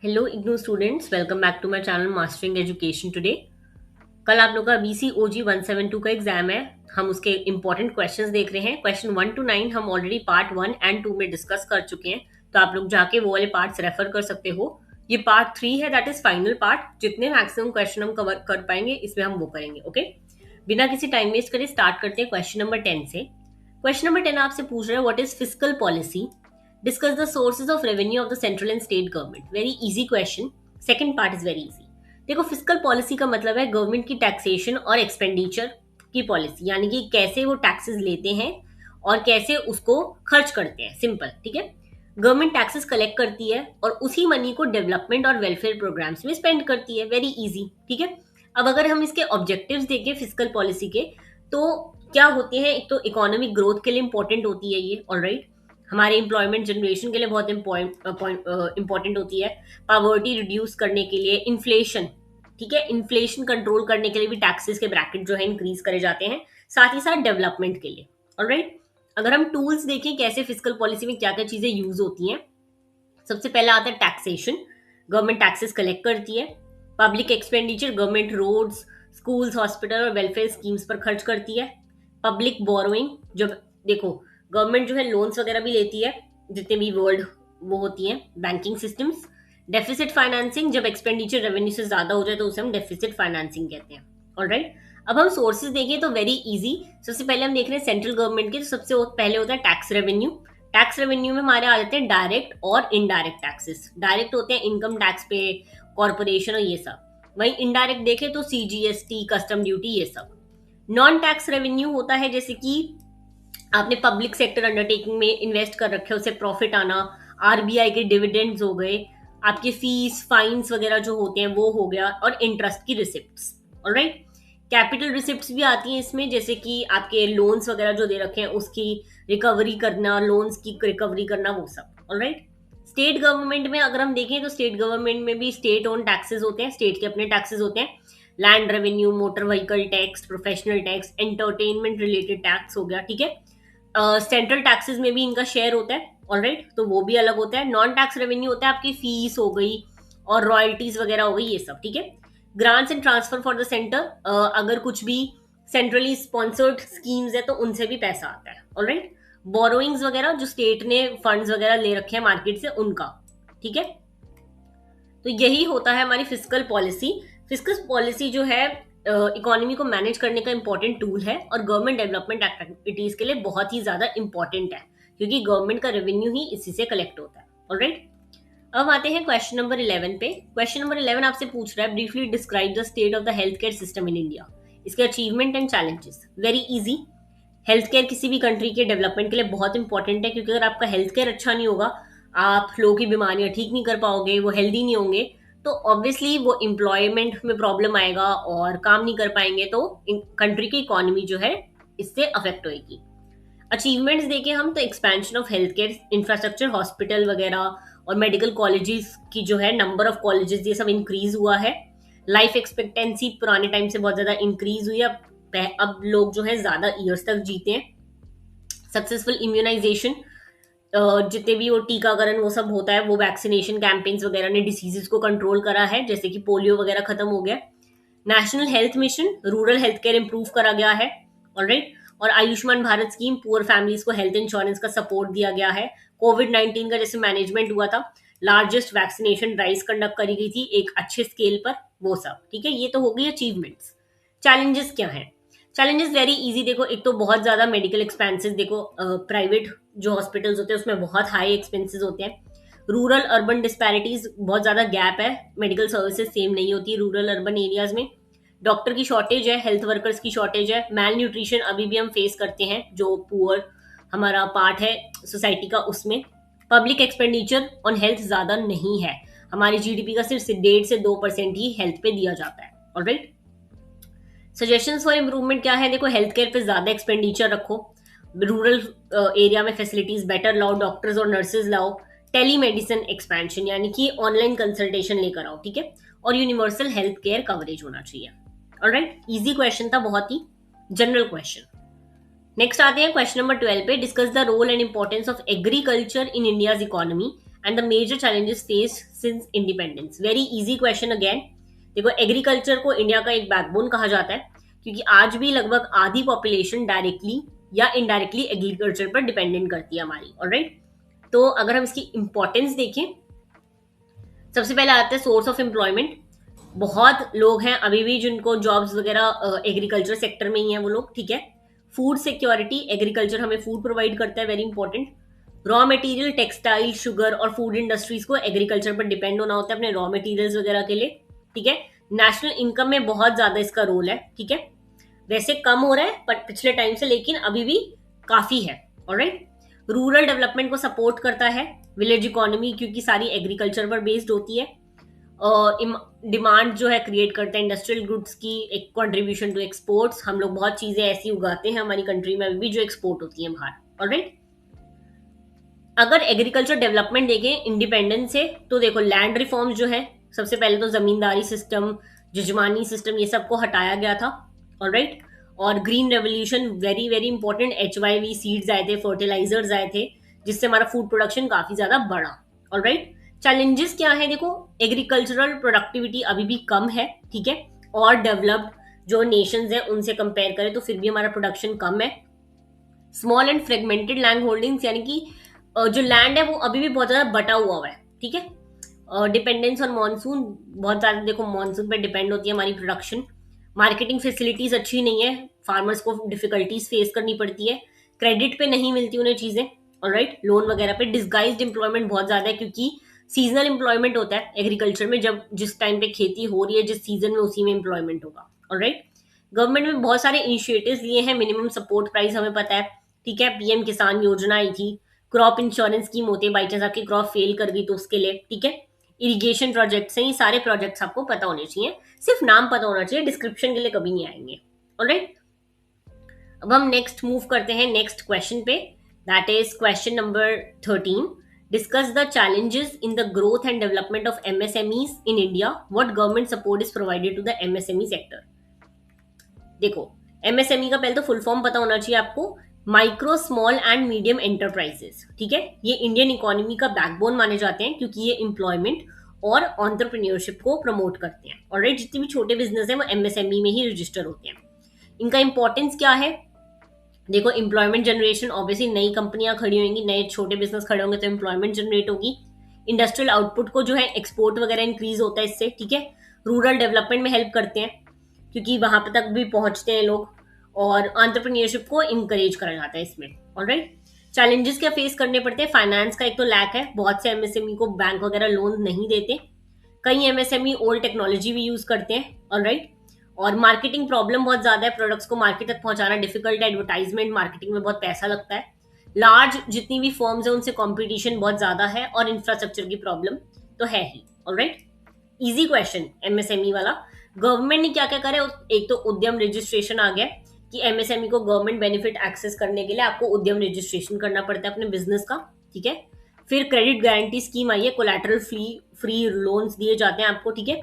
Hello IGNOU students, welcome back to my channel Mastering Education today. कल आप लोग का BCOG 172 का एग्जाम है। हम उसके इंपॉर्टेंट क्वेश्चंस देख रहे हैं। क्वेश्चन 1 to 9 हम ऑलरेडी पार्ट 1 एंड 2 में डिस्कस कर चुके हैं, तो आप लोग जाके वो वाले पार्ट्स रेफर कर सकते हो। ये पार्ट 3 है, दैट इज फाइनल पार्ट। जितने मैक्सिमम क्वेश्चन हम कवर कर पाएंगे इसमें हम वो करेंगे। ओके, बिना किसी टाइम वेस्ट करे स्टार्ट करते हैं क्वेश्चन नंबर 10 से। क्वेश्चन नंबर 10 आपसे पूछ रहा है, what is fiscal policy, discuss the sources of revenue of the central and state government. Very easy question. Second part is very easy. देखो, फिस्कल पॉलिसी का मतलब है गवर्नमेंट की टैक्सेशन और एक्सपेंडिचर की पॉलिसी, यानी कि कैसे वो टैक्सेस लेते हैं और कैसे उसको खर्च करते हैं। सिंपल, ठीक है। गवर्नमेंट टैक्सेस कलेक्ट करती है और उसी मनी को डेवलपमेंट और वेलफेयर प्रोग्राम्स में स्पेंड करती है। वेरी इजी, ठीक है। अब अगर हम इसके ऑब्जेक्टिव्स देखें फिस्कल पॉलिसी के, तो क्या होते हैं? एक तो इकोनॉमिक ग्रोथ के लिए इंपॉर्टेंट होती है ये, ऑलराइट। हमारे एम्प्लॉयमेंट जनरेशन के लिए बहुत इंपॉर्टेंट होती है। पावर्टी रिड्यूस करने के लिए, इन्फ्लेशन, ठीक है, इन्फ्लेशन कंट्रोल करने के लिए भी टैक्सेस के ब्रैकेट जो है इंक्रीज करे जाते हैं, साथ ही साथ डेवलपमेंट के लिए, ऑलराइट। अगर हम टूल्स देखें कैसे फिस्कल पॉलिसी में क्या क्या चीजें यूज होती हैं, सबसे पहला आता है टैक्सेशन। गवर्नमेंट टैक्सेस कलेक्ट करती है। Public expenditure, government roads, schools, hospital और वेलफेयर स्कीम्स पर खर्च करती है। पब्लिक बोरोइंग, जब देखो गवर्नमेंट जो है लोन्स वगैरह भी लेती है, जितने भी वर्ल्ड वो होती हैं बैंकिंग सिस्टम्स। डेफिसिट फाइनेंसिंग, जब एक्सपेंडिचर रेवेन्यू से ज्यादा हो जाए तो उसे हम डेफिसिट फाइनेंसिंग कहते हैं, ऑलराइट। अब हम सोर्सेज देखें तो वेरी इजी। सबसे पहले हम देख रहे हैं सेंट्रल गवर्नमेंट के, तो सबसे पहले होता है टैक्स रेवेन्यू। टैक्स रेवेन्यू में हमारे आ जाते हैं डायरेक्ट और इनडायरेक्ट टैक्सेस। डायरेक्ट होते हैं इनकम टैक्स पे, कॉर्पोरेशन और ये सब। वहीं इनडायरेक्ट देखें तो CGST, कस्टम ड्यूटी, ये सब। नॉन टैक्स रेवेन्यू होता है जैसे कि आपने पब्लिक सेक्टर अंडरटेकिंग में इन्वेस्ट कर रखे हैं, उससे प्रॉफिट आना, RBI के डिविडेंड्स हो गए, आपके फीस फाइन्स वगैरह जो होते हैं वो हो गया, और इंटरेस्ट की रिसिप्ट्स, ऑलराइट। कैपिटल रिसिप्ट्स भी आती हैं इसमें, जैसे कि आपके लोन्स वगैरह जो दे रखे हैं उसकी रिकवरी करना, लोन्स की रिकवरी करना, वो सब, ऑलराइट। स्टेट गवर्नमेंट में अगर हम देखें तो स्टेट गवर्नमेंट में भी स्टेट ओन टैक्सेस होते हैं, स्टेट के अपने टैक्सेस होते हैं। Land revenue, motor vehicle tax, professional tax, entertainment related tax हो गया, ठीक है। सेंट्रल टैक्सेस में भी इनका शेयर होता है, ऑलराइट, तो वो भी अलग होता है। नॉन टैक्स रेवेन्यू होता है आपकी फीस हो गई और रॉयल्टीज वगैरह हो गई, ये सब, ठीक है। Grants and transfer for the centre, अगर कुछ भी सेंट्रली स्पॉन्सर्ड स्कीम्स है तो उनसे भी पैसा आता है, ऑलराइट। बोरोइंग्स वगैरह जो स्टेट ने फंड्स वगैरह ले रखे हैं मार्केट से, उनका, ठीक है। तो यही होता है हमारी फिस्कल पॉलिसी। फिस्कल पॉलिसी जो है इकोनॉमी को मैनेज करने का इंपॉर्टेंट टूल है और गवर्नमेंट डेवलपमेंट एक्टिविटीज के लिए बहुत ही ज्यादा इंपॉर्टेंट है, क्योंकि गवर्नमेंट का रेवेन्यू ही इसी से कलेक्ट होता है, ऑलराइट। अब आते हैं क्वेश्चन नंबर 11 पे। क्वेश्चन नंबर 11 आपसे पूछ रहा है, briefly describe the state of the health care system in India, इसके achievement and challenges. Very easy. Health care किसी भी कंट्री के डेवलपमेंट के लिए बहुत इंपॉर्टेंट है, क्योंकि अगर आपका हेल्थ केयर अच्छा नहीं होगा, आप लोगों की बीमारियां ठीक नहीं कर पाओगे, वो हेल्दी नहीं होंगे, तो ऑब्वियसली वो एम्प्लॉयमेंट में प्रॉब्लम आएगा और काम नहीं कर पाएंगे, तो कंट्री की इकोनॉमी जो है इससे अफेक्ट होगी। अचीवमेंट्स देखें हम तो expansion of health care infrastructure, hospital वगैरह और मेडिकल कॉलेजेस की जो है नंबर ऑफ कॉलेजेस, ये सब इंक्रीज हुआ है। लाइफ एक्सपेक्टेंसी पुराने टाइम से बहुत ज्यादा इंक्रीज हुई है, अब लोग जो है ज्यादा ईयर्स तक जीते हैं। सक्सेसफुल इम्यूनाइजेशन, जितने भी वो टीकाकरण वो सब होता है, वो वैक्सीनेशन कैंपेन्स वगैरह ने डिसीजेस को कंट्रोल करा है, जैसे कि पोलियो वगैरह खत्म हो गया। National health mission, rural health care improve करा गया है, ऑलराइट। और Ayushman Bharat scheme, poor families को हेल्थ इंश्योरेंस का सपोर्ट दिया गया है। कोविड-19 का जैसे मैनेजमेंट हुआ था, लार्जेस्ट वैक्सीनेशन ड्राइव कंडक्ट करी गई थी एक अच्छे स्केल पर, वो सब, ठीक है। ये तो हो गई अचीवमेंट्स। चैलेंजेस क्या है? Challenges very easy. देखो, एक तो बहुत ज्यादा मेडिकल एक्सपेंसेस, देखो प्राइवेट जो हॉस्पिटल्स होते हैं उसमें बहुत हाई एक्सपेंसेस होते हैं। रूरल अर्बन डिस्पैरिटीज, बहुत ज्यादा गैप है, मेडिकल सर्विसेज सेम नहीं होती रूरल अर्बन एरियाज में। डॉक्टर की शॉर्टेज है, हेल्थ वर्कर्स की शॉर्टेज है। मैल न्यूट्रिशन अभी भी हम फेस करते हैं, जो पुअर हमारा पार्ट है सोसाइटी का, उसमें। पब्लिक एक्सपेंडिचर ऑन हेल्थ ज्यादा नहीं है, हमारी GDP का सिर्फ 1.5 से 2% ही हेल्थ पे दिया जाता है, ऑलराइट। सजेशंस फॉर इम्प्रूवमेंट क्या है? देखो, हेल्थ केयर पे ज्यादा एक्सपेंडिचर रखो, रूरल एरिया में फैसिलिटीज बेटर लाओ, डॉक्टर्स और नर्सेज लाओ, टेली मेडिसिन एक्सपेंशन यानी कि ऑनलाइन कंसल्टेशन लेकर आओ, ठीक है। और यूनिवर्सल हेल्थ केयर कवरेज होना चाहिए, ऑलराइट। इजी क्वेश्चन था, बहुत ही जनरल क्वेश्चन। नेक्स्ट आते हैं क्वेश्चन नंबर 12 पे। Discuss the role and importance of agriculture in India's economy and the major challenges face since independence. Very easy question again. देखो, agriculture को India का एक backbone कहा जाता है क्योंकि आज भी लगभग आधी पॉपुलेशन डायरेक्टली या इनडायरेक्टली एग्रीकल्चर पर डिपेंडेंट करती है हमारी। ऑलराइट, तो अगर हम इसकी इंपॉर्टेंस देखें, सबसे पहले आते हैं सोर्स ऑफ एम्प्लॉयमेंट। बहुत लोग हैं अभी भी जिनको जॉब्स वगैरह एग्रीकल्चर सेक्टर में ही है वो लोग, ठीक है। फूड सिक्योरिटी, एग्रीकल्चर हमें फूड प्रोवाइड करता है, very important. Raw material, textile, sugar और फूड इंडस्ट्रीज को एग्रीकल्चर पर डिपेंड होना होता है अपने रॉ मटेरियल्स वगैरह के लिए, ठीक है। नेशनल इनकम में बहुत ज्यादा इसका रोल है, ठीक है। वैसे कम हो रहा है पर पिछले टाइम से, लेकिन अभी भी काफी है। ऑलराइट, रूरल डेवलपमेंट को सपोर्ट करता है, विलेज इकोनॉमी क्योंकि सारी एग्रीकल्चर पर बेस्ड होती है। डिमांड जो है क्रिएट करता है इंडस्ट्रियल गुड्स की, एक कंट्रीब्यूशन टू एक्सपोर्ट्स। हम लोग बहुत चीजें ऐसी उगाते हैं हमारी कंट्री में अभी भी जो एक्सपोर्ट होती है बाहर। ऑलराइट, अगर एग्रीकल्चर डेवलपमेंट देखें इंडिपेंडेंस से, तो देखो लैंड रिफॉर्म्स जो है, सबसे पहले तो जमींदारी सिस्टम, जजमानी सिस्टम, ये सबको हटाया गया था। ऑलराइट, और green revolution, very very important. HYV seeds आए थे, फर्टिलाइजर्स आए थे, जिससे हमारा फूड प्रोडक्शन काफी ज्यादा बढ़ा। ऑलराइट, चैलेंजेस क्या है? देखो, एग्रीकल्चरल प्रोडक्टिविटी अभी भी कम है, ठीक है। और डेवलप्ड जो नेशंस हैं उनसे कंपेयर करें तो फिर भी हमारा प्रोडक्शन कम है। Small and fragmented land holdings, यानी कि जो लैंड है वो अभी भी बहुत ज्यादा बटा हुआ है, ठीक है। डिपेंडेंस ऑन मानसून, बहुत ज्यादा देखो मानसून पे डिपेंड होती है हमारी प्रोडक्शन। मार्केटिंग फैसिलिटीज अच्छी नहीं है, फार्मर्स को डिफिकल्टीज फेस करनी पड़ती है, क्रेडिट पे नहीं मिलती उन्हें चीजें। ऑलराइट, लोन वगैरह पे। डिस्गाइज्ड एम्प्लॉयमेंट बहुत ज्यादा है क्योंकि सीजनल एम्प्लॉयमेंट होता है एग्रीकल्चर में, जब जिस टाइम पे खेती हो रही है जिस सीजन में, उसी में एम्प्लॉयमेंट होगा। ऑलराइट, गवर्नमेंट में बहुत सारे इनिशिएटिव्स लिए हैं। मिनिमम सपोर्ट प्राइस हमें पता है, ठीक है। PM किसान योजना आई थी, क्रॉप इंश्योरेंस स्कीम होती है, बाई चांस आपकी क्रॉप फेल कर गई तो उसके लिए, ठीक है। इरिगेशन प्रोजेक्ट्स हैं, ये सारे प्रोजेक्ट्स आपको पता होने चाहिए, सिर्फ नाम पता होना चाहिए, डिस्क्रिप्शन के लिए कभी नहीं आएंगे। ऑलराइट, अब हम नेक्स्ट मूव करते हैं नेक्स्ट क्वेश्चन पे, that is question number 13। Discuss the challenges in the growth and development of MSMEs in India, what government support is provided to the MSME sector. देखो, MSME का पहले तो full form पता होना चाहिए आपको, micro small and medium enterprises, ठीक है। ये इंडियन इकोनॉमी का बैकबोन माने जाते हैं क्योंकि ये एम्प्लॉयमेंट और एंटरप्रेन्योरशिप को प्रमोट करते हैं। ऑलराइट, जितने भी छोटे बिजनेस हैं वो MSME में ही रजिस्टर होते हैं। इनका इंपॉर्टेंस क्या है? देखो, एम्प्लॉयमेंट जनरेशन, ऑब्वियसली नई कंपनियां खड़ी होंगी, नए छोटे बिजनेस खड़े होंगे तो एम्प्लॉयमेंट जनरेट होगी। इंडस्ट्रियल आउटपुट को जो है एक्सपोर्ट वगैरह इंक्रीज होता है इससे, ठीक है। रूरल डेवलपमेंट में हेल्प करते हैं क्योंकि वहां पे तक भी पहुंचते हैं लोग, और एंटरप्रेन्योरशिप को इंकरेज करा जाता है इसमें। ऑलराइट, चैलेंजेस क्या फेस करने पड़ते हैं? फाइनेंस का एक तो लैक है, बहुत से MSME को बैंक वगैरह लोन नहीं देते। कई MSME ओल्ड टेक्नोलॉजी भी यूज करते हैं। ऑलराइट, और मार्केटिंग प्रॉब्लम बहुत ज्यादा है, प्रोडक्ट्स को मार्केट तक पहुंचाना डिफिकल्ट है, एडवर्टाइजमेंट मार्केटिंग में बहुत पैसा लगता है। लार्ज जितनी भी फर्म्स है उनसे कंपटीशन बहुत ज्यादा है, और इंफ्रास्ट्रक्चर की प्रॉब्लम तो है ही। ऑलराइट, इजी क्वेश्चन MSME वाला। गवर्नमेंट ने क्या क्या करे? एक तो उद्यम रजिस्ट्रेशन आ गया कि MSME को गवर्नमेंट बेनिफिट एक्सेस करने के लिए आपको उद्यम रजिस्ट्रेशन करना पड़ता है अपने बिजनेस का, ठीक है। फिर क्रेडिट गारंटी स्कीम आई है, कोलैटरल फ्री लोन्स दिए जाते हैं आपको, ठीक है।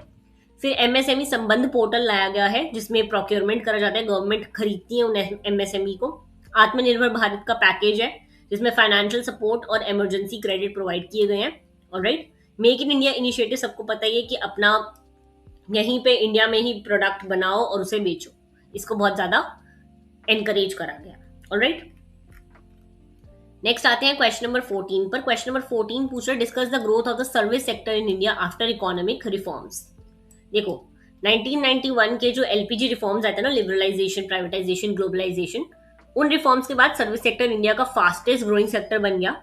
फिर MSME संबंध पोर्टल लाया गया है जिसमें प्रोक्योरमेंट करा जाता है, गवर्नमेंट खरीदती है उन MSME को। आत्मनिर्भर भारत का पैकेज है जिसमें फाइनेंशियल सपोर्ट और इमरजेंसी क्रेडिट प्रोवाइड किए गए हैं। Alright, make in India initiative सबको पता ही है कि अपना यहीं पे इंडिया में ही प्रोडक्ट बनाओ और उसे बेचो, इसको बहुत ज्यादा एनकरेज करा गया। ऑलराइट, नेक्स्ट आते हैं क्वेश्चन नंबर 14 पर। क्वेश्चन नंबर 14 पूछ रहा है, discuss the growth of the service sector in India after economic reforms. देखो, 1991 के जो LPG रिफॉर्म्स आए थे ना, लिबरलाइजेशन, प्राइवेटाइजेशन, ग्लोबलाइजेशन, उन रिफॉर्म्स के बाद सर्विस सेक्टर इंडिया का फास्टेस्ट ग्रोइंग सेक्टर बन गया।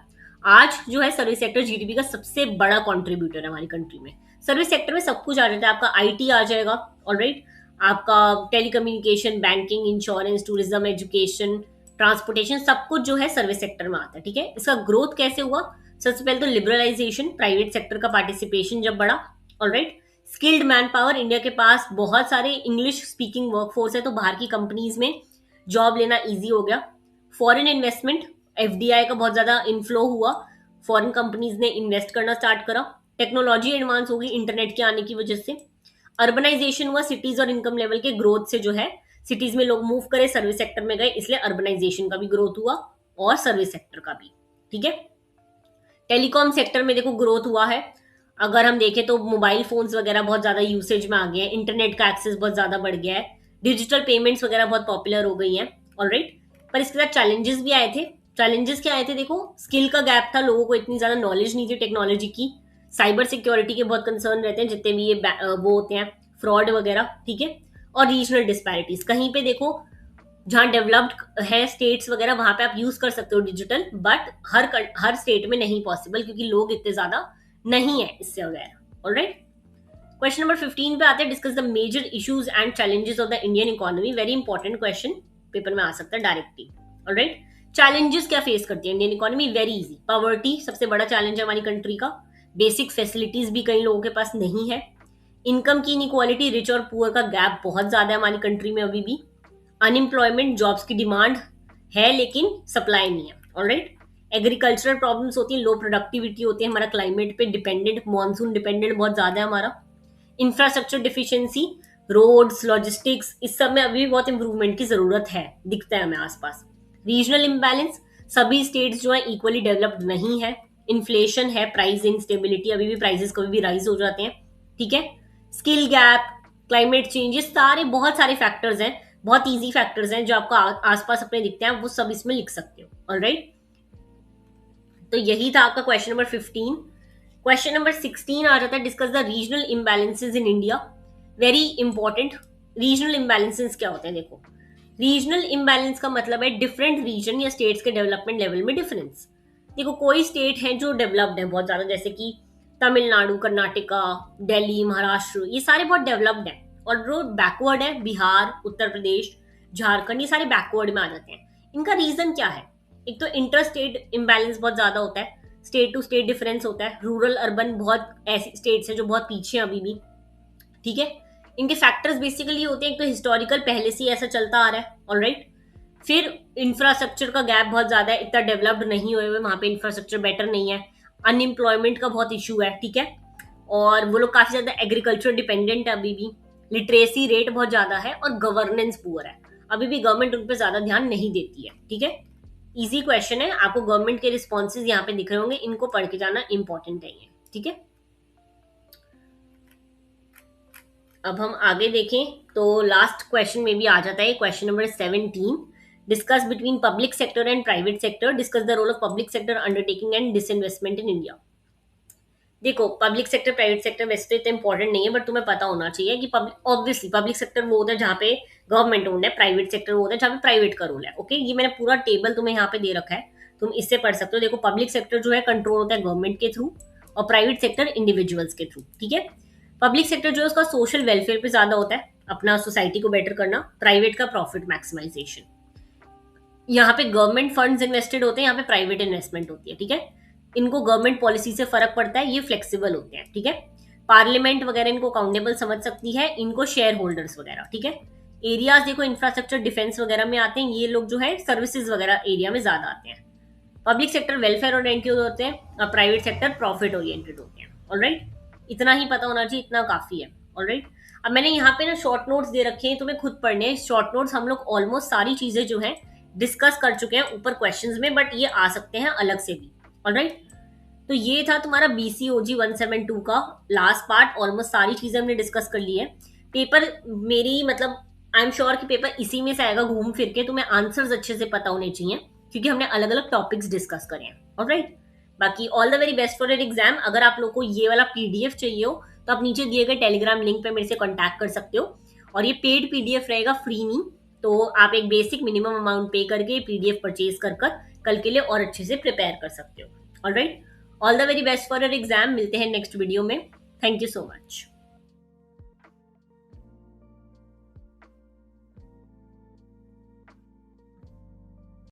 आज जो है सर्विस सेक्टर GDP का सबसे बड़ा कंट्रीब्यूटर है हमारी कंट्री में। सर्विस सेक्टर में सब कुछ आ जाता है, आपका IT आ जाएगा। ऑलराइट, आपका telecommunication, banking, insurance, tourism, education, transportation, सब कुछ जो है सर्विस सेक्टर में आता है, ठीक है। इसका ग्रोथ कैसे हुआ? सबसे पहले तो लिबरलाइजेशन, प्राइवेट सेक्टर का पार्टिसिपेशन जब बढ़ा। Alright, skilled man power, India के पास बहुत सारे इंग्लिश स्पीकिंग वर्कफोर्स है तो बाहर की कंपनीज में जॉब लेना इजी हो गया। फॉरेन इन्वेस्टमेंट, FDI का बहुत ज्यादा इनफ्लो हुआ, फॉरेन कंपनीज ने इन्वेस्ट करना स्टार्ट करा। टेक्नोलॉजी एडवांस होगी इंटरनेट के आने की वजह से। अर्बनाइजेशन हुआ, सिटीज और इनकम लेवल के ग्रोथ से जो है सिटीज में लोग मूव करे, सर्विस सेक्टर में गए, इसलिए अर्बनाइजेशन का भी ग्रोथ हुआ और सर्विस सेक्टर का भी, ठीक है। टेलीकॉम सेक्टर में देखो ग्रोथ हुआ है, अगर हम देखें तो मोबाइल फोन्स वगैरह बहुत ज्यादा यूसेज में आ गए हैं, इंटरनेट का एक्सेस बहुत ज्यादा बढ़ गया है, डिजिटल पेमेंट्स वगैरह बहुत पॉपुलर हो गई हैं। ऑलराइट, पर इसके साथ चैलेंजेस भी आए थे। चैलेंजेस क्या आए थे? देखो, स्किल का गैप था, लोगों को इतनी ज्यादा नॉलेज नहीं थी टेक्नोलॉजी की, साइबर सिक्योरिटी के बहुत कंसर्न रहते हैं जितने भी ये वो होते हैं फ्रॉड वगैरह, ठीक है, और रीजनल डिस्पैरिटीज। कहीं पे देखो जहां डेवलप्ड है स्टेट्स वगैरह, वहां पे आप यूज कर सकते हो डिजिटल, बट हर स्टेट में नहीं पॉसिबल, क्योंकि लोग इतने ज्यादा नहीं है इससे वगैरह। ऑलराइट, क्वेश्चन नंबर 15 पे आते हैं, discuss the major issues and challenges of the Indian economy. Very important question, paper में आ सकता है डायरेक्टली। ऑलराइट, चैलेंजेस क्या फेस करती है Indian economy? Very easy, poverty सबसे बड़ा चैलेंज है हमारी कंट्री का, बेसिक फैसिलिटीज भी कई लोगों के पास नहीं है, इनकम की इनइक्वालिटी, रिच और पुअर का गैप बहुत ज्यादा है हमारी कंट्री में अभी भी, अनएम्प्लॉयमेंट, जॉब्स की डिमांड है लेकिन सप्लाई नहीं है। ऑलराइट, एग्रीकल्चरल प्रॉब्लम्स होती है, लो प्रोडक्टिविटी होती है, हमारा क्लाइमेट पे डिपेंडेंट, मानसून डिपेंडेंट बहुत ज्यादा है हमारा, इंफ्रास्ट्रक्चर डिफिशियंसी, रोड्स, लॉजिस्टिक्स, इस सब में अभी भी बहुत इंप्रूवमेंट की जरूरत है, दिखता है हमें आसपास। रीजनल इम्बैलेंस, सभी स्टेट्स जो है इक्वली डेवलप्ड नहीं है, इन्फ्लेशन है, प्राइस इंस्टेबिलिटी, अभी भी प्राइसेस कभी भी राइज हो जाते हैं, ठीक है, स्किल गैप, क्लाइमेट चेंज, ये सारे बहुत सारे फैक्टर्स हैं, बहुत इजी फैक्टर्स हैं जो आपको आसपास अपने दिखते हैं, वो सब इसमें लिख सकते हो। ऑलराइट, तो यही था आपका क्वेश्चन नंबर 15। क्वेश्चन नंबर 16 आ जाता है, discuss the regional imbalances in India. Very important, regional imbalances क्या होते हैं? देखो, रीजनल इम्बैलेंस का मतलब है डिफरेंट रीजन या स्टेट्स के डेवलपमेंट लेवल में डिफरेंस। देखो, कोई स्टेट है जो डेवलप्ड है बहुत ज्यादा, जैसे कि तमिलनाडु, कर्नाटका, दिल्ली, महाराष्ट्र, ये सारे बहुत डेवलप्ड है, और जो बैकवर्ड है, बिहार, उत्तर प्रदेश, झारखंड, ये सारे बैकवर्ड में आ जाते हैं। इनका रीजन क्या है? एक तो इंटर स्टेट इम्बैलेंस बहुत ज्यादा होता है, स्टेट टू स्टेट डिफरेंस होता है, रूरल अर्बन बहुत ऐसी स्टेट्स हैं जो बहुत पीछे हैं अभी भी, ठीक है। इनके फैक्टर्स बेसिकली होते हैं, एक तो हिस्टोरिकल, पहले से ही ऐसा चलता आ रहा है। ऑलराइट, फिर इंफ्रास्ट्रक्चर का गैप बहुत ज्यादा है, इतना डेवलप्ड नहीं हुए वहां पे इंफ्रास्ट्रक्चर बेटर नहीं है, अनएम्प्लॉयमेंट का बहुत इशू है, ठीक है, और वो लोग काफी ज्यादा एग्रीकल्चर डिपेंडेंट है अभी भी, लिटरेसी रेट बहुत ज्यादा है, और गवर्नेंस पुअर है, अभी भी गवर्नमेंट उन पर ज्यादा ध्यान नहीं देती है, ठीक है। इजी क्वेश्चन है, आपको गवर्नमेंट के रिस्पॉन्सेज यहाँ पे दिख रहे होंगे, इनको पढ़ के जाना इंपॉर्टेंट है ये, ठीक है। अब हम आगे देखें तो लास्ट क्वेश्चन में भी आ जाता है question number 17, discuss between public sector and private sector, discuss the role of public sector undertaking and disinvestment in India. देखो, पब्लिक सेक्टर प्राइवेट सेक्टर वैसे तो इतना इंपॉर्टेंट नहीं है, बट तुम्हें पता होना चाहिए कि ऑब्वियसली पब्लिक सेक्टर वो होता है जहाँ पे गवर्नमेंट ओन्ड है, प्राइवेट सेक्टर वो होता है जहाँ पे प्राइवेट का रोल है। ओके, ये मैंने पूरा टेबल तुम्हें यहाँ पे दे रखा है, तुम इससे पढ़ सकते हो। देखो, पब्लिक सेक्टर जो है कंट्रोल होता है गवर्नमेंट के थ्रू, और प्राइवेट सेक्टर इंडिविजुअल्स के थ्रू, ठीक है। पब्लिक सेक्टर जो है उसका सोशल वेलफेयर पे ज्यादा होता है, अपना सोसाइटी को बेटर करना, प्राइवेट का प्रॉफिट मैक्सिमाइजेशन। यहाँ पे गवर्नमेंट फंड्स इन्वेस्टेड होते हैं, यहाँ पे प्राइवेट इन्वेस्टमेंट होती है, ठीक है। इनको गवर्नमेंट पॉलिसी से फर्क पड़ता है, ये फ्लेक्सिबल होते हैं, ठीक है। पार्लियामेंट वगैरह इनको अकाउंटेबल समझ सकती है, इनको शेयर होल्डर्स वगैरह, ठीक है। एरियाज देखो, इंफ्रास्ट्रक्चर डिफेंस वगैरह में आते हैं ये लोग, जो है सर्विसेज वगैरह एरिया में ज्यादा आते हैं। पब्लिक सेक्टर वेलफेयर ओरिएंटेड होते हैं, और प्राइवेट सेक्टर प्रॉफिट ओरिएंटेड होते हैं। ऑलराइट, इतना ही पता होना चाहिए, इतना काफी है। ऑलराइट, अब मैंने यहाँ पे ना शॉर्ट नोट्स दे रखे हैं, तुम्हें खुद पढ़ने हैं शॉर्ट नोट्स। हम लोग ऑलमोस्ट सारी चीजें जो है डिस्कस कर चुके हैं ऊपर क्वेश्चंस में, बट ये आ सकते हैं अलग से भी। ऑलराइट, तो ये था तुम्हारा BCOG 172 का लास्ट पार्ट, ऑलमोस्ट सारी चीजें हमने डिस्कस कर ली है। पेपर मेरी मतलब आई एम श्योर कि पेपर इसी में से आएगा घूम फिर के, तुम्हें आंसर्स अच्छे से पता होने चाहिए, क्योंकि हमने अलग अलग टॉपिक्स डिस्कस करे हैं। ऑलराइट, बाकी all the very best for your exam. अगर आप लोग को ये वाला PDF चाहिए हो तो आप नीचे दिए गए टेलीग्राम लिंक पे मेरे से कॉन्टैक्ट कर सकते हो, और ये पेड PDF रहेगा, फ्री नहीं, तो आप एक बेसिक मिनिमम अमाउंट पे करके PDF परचेज कर कल के लिए और अच्छे से प्रिपेयर कर सकते हो। Alright, all the very best for your exam. मिलते हैं नेक्स्ट वीडियो में। Thank you so much.